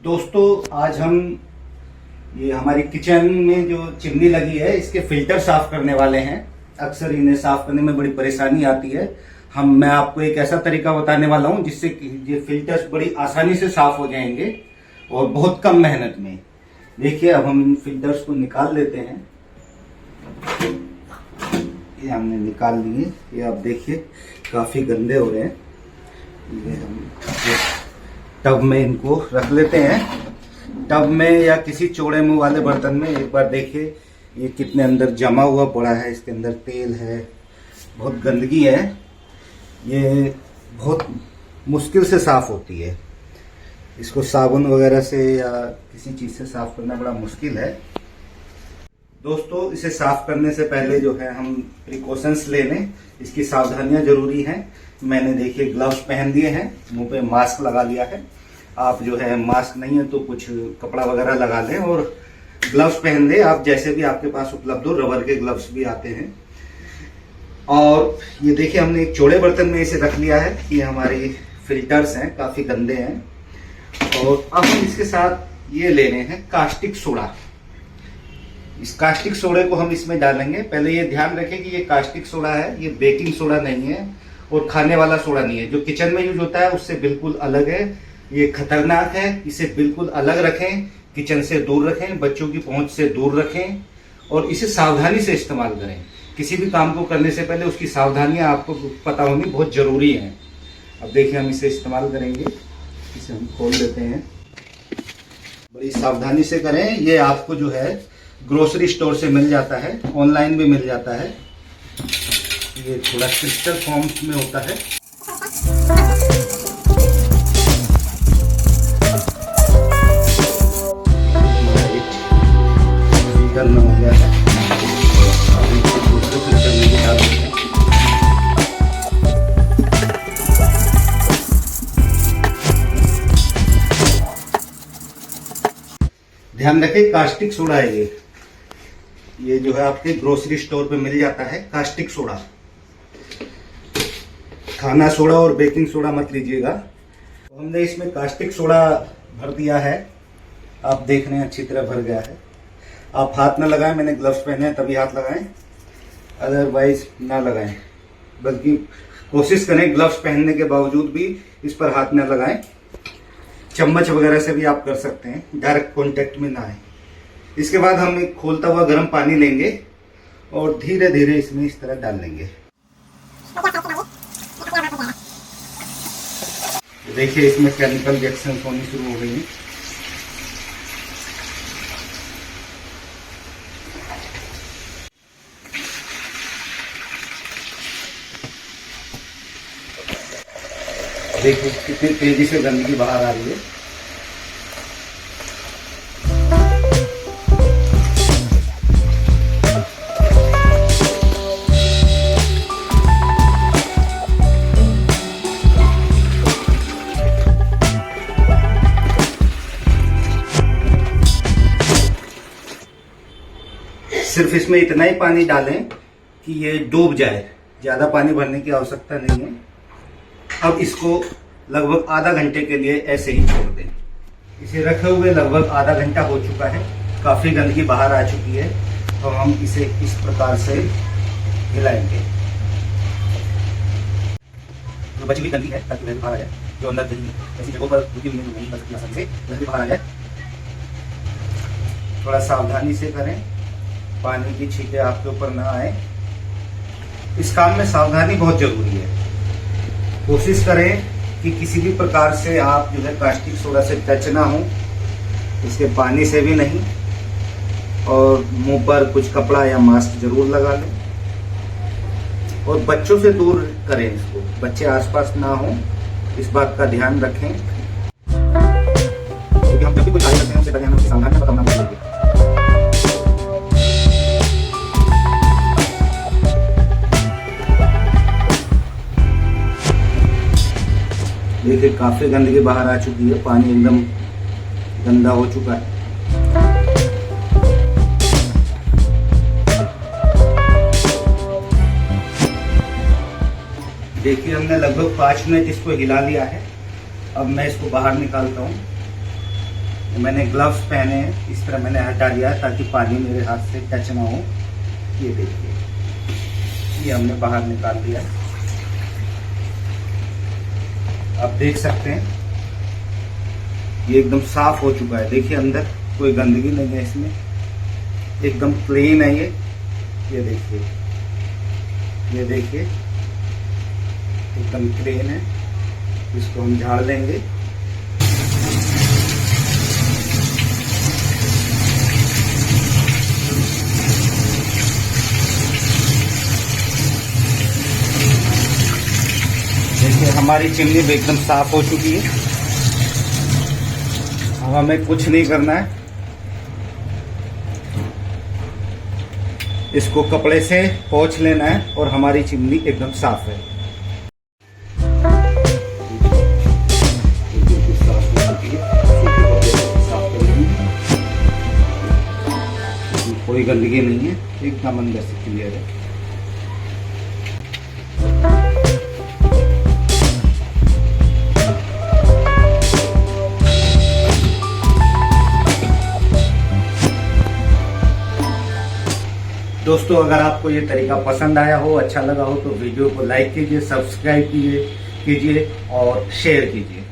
दोस्तों आज हम ये हमारी किचन में जो चिमनी लगी है इसके फिल्टर साफ करने वाले हैं। अक्सर इन्हें साफ करने में बड़ी परेशानी आती है। मैं आपको एक ऐसा तरीका बताने वाला हूं जिससे कि ये फिल्टर्स बड़ी आसानी से साफ हो जाएंगे और बहुत कम मेहनत में। देखिए अब हम इन फिल्टर्स को निकाल लेते हैं। ये हमने निकाल लिए। ये आप देखिए काफी गंदे हो रहे हैं। ये हम टब में इनको रख लेते हैं। टब में या किसी चौड़े मुंह वाले बर्तन में एक बार देखिए ये कितने अंदर जमा हुआ पड़ा है। इसके अंदर तेल है, बहुत गंदगी है। ये बहुत मुश्किल से साफ होती है। इसको साबुन वगैरह से या किसी चीज से साफ करना बड़ा मुश्किल है। दोस्तों इसे साफ करने से पहले जो है हम प्रिकॉशंस ले लें। इसकी सावधानियां जरूरी हैं। मैंने देखिए ग्लव्स पहन दिए हैं, मुंह पे मास्क लगा लिया है। आप जो है मास्क नहीं है तो कुछ कपड़ा वगैरह लगा लें और ग्लव्स पहन लें। आप जैसे भी आपके पास उपलब्ध हो, रबर के ग्लव्स भी आते हैं। और ये देखिए हमने एक चौड़े बर्तन में इसे रख लिया है। ये हमारी फिल्टर्स हैं, काफी गंदे हैं। और अब हम इसके साथ ये ले रहे हैं कास्टिक सोडा। इस कास्टिक सोडे को हम इसमें डालेंगे। पहले ये ध्यान रखें कि ये कास्टिक सोडा है, ये बेकिंग सोडा नहीं है और खाने वाला सोडा नहीं है। जो किचन में यूज होता है उससे बिल्कुल अलग है। ये खतरनाक है, इसे बिल्कुल अलग रखें, किचन से दूर रखें, बच्चों की पहुंच से दूर रखें और इसे सावधानी से इस्तेमाल करें। किसी भी काम को करने से पहले उसकी सावधानियां आपको पता होनी बहुत जरूरी है। अब देखिए हम इसे इस्तेमाल करेंगे। इसे हम खोल लेते हैं। बड़ी सावधानी से करें। ये आपको जो है ग्रोसरी स्टोर से मिल जाता है, ऑनलाइन भी मिल जाता है। ये थोड़ा क्रिस्टल फॉर्म्स में होता है। में हो गया है। अब इसे दूसरे फिल्टर में भी डाल देते हैं। ध्यान रखें कास्टिक सोडा है ये जो है आपके ग्रोसरी स्टोर पे मिल जाता है कास्टिक सोडा। खाना सोडा और बेकिंग सोडा मत लीजिएगा। तो हमने इसमें कास्टिक सोडा भर दिया है। आप देख रहे हैं अच्छी तरह भर गया है। आप हाथ ना लगाएं, मैंने ग्लव्स पहने हैं तभी हाथ लगाएं, अदरवाइज ना लगाएं। बल्कि कोशिश करें ग्लव्स पहनने के बावजूद भी इस पर हाथ ना लगाएं। चम्मच वगैरह से भी आप कर सकते हैं, डायरेक्ट कांटेक्ट में ना आए। इसके बाद हम एक खोलता हुआ गर्म पानी लेंगे और धीरे धीरे इसमें इस तरह डाल लेंगे। देखिए इसमें केमिकल रिएक्शन होनी शुरू हो गई है। देखिए कितनी तेजी से गंदगी बाहर आ रही है। सिर्फ इसमें इतना ही पानी डालें कि ये डूब जाए, ज्यादा पानी भरने की आवश्यकता नहीं है। अब इसको लगभग आधा घंटे के लिए ऐसे ही छोड़ दें। इसे रखे हुए लगभग आधा घंटा हो चुका है। काफी गंदगी बाहर आ चुकी है। तो हम इसे इस प्रकार से हिलाएंगे। जो बची हुई गंदगी है ताकि वह बाहर आ जाए, जो अंदर ऐसी जगहों पर रुकी हुई है नहीं कर सकती आसानी से, गंदगी बाहर आ जाए। थोड़ा सावधानी से करें, पानी की छींटे आपके ऊपर ना आए। इस काम में सावधानी बहुत जरूरी है। कोशिश करें कि किसी भी प्रकार से आप जो है कास्टिक सोडा से टच ना हो, इसके पानी से भी नहीं। और मुंह पर कुछ कपड़ा या मास्क जरूर लगा लें और बच्चों से दूर करें इसको। बच्चे आसपास ना हो, इस बात का ध्यान रखें। क्योंकि हम जब भी कुछ कार्य करते हैं उससे पहले हमें सावधानियां बताना पड़ेगी। देखिए काफी गंदगी बाहर आ चुकी है, पानी एकदम गंदा हो चुका है। देखिए हमने लगभग 5 मिनट इसको हिला लिया है। अब मैं इसको बाहर निकालता हूँ। मैंने ग्लव्स पहने हैं, इस तरह मैंने हटा लिया ताकि पानी मेरे हाथ से टच ना हो। ये देखिए, ये हमने बाहर निकाल दिया। आप देख सकते हैं ये एकदम साफ हो चुका है। देखिए अंदर कोई गंदगी नहीं है, इसमें एकदम क्लीन है ये देखिए, ये देखिए एकदम क्लीन है। इसको हम झाड़ लेंगे। देखिए हमारी चिमनी भी एकदम साफ हो चुकी है। अब हमें कुछ नहीं करना है, इसको कपड़े से पोंछ लेना है और हमारी चिमनी एकदम साफ है। कोई गंदगी नहीं है, एकदम अंदर से क्लियर है। दोस्तों अगर आपको ये तरीका पसंद आया हो, अच्छा लगा हो तो वीडियो को लाइक कीजिए, सब्सक्राइब कीजिए और शेयर कीजिए।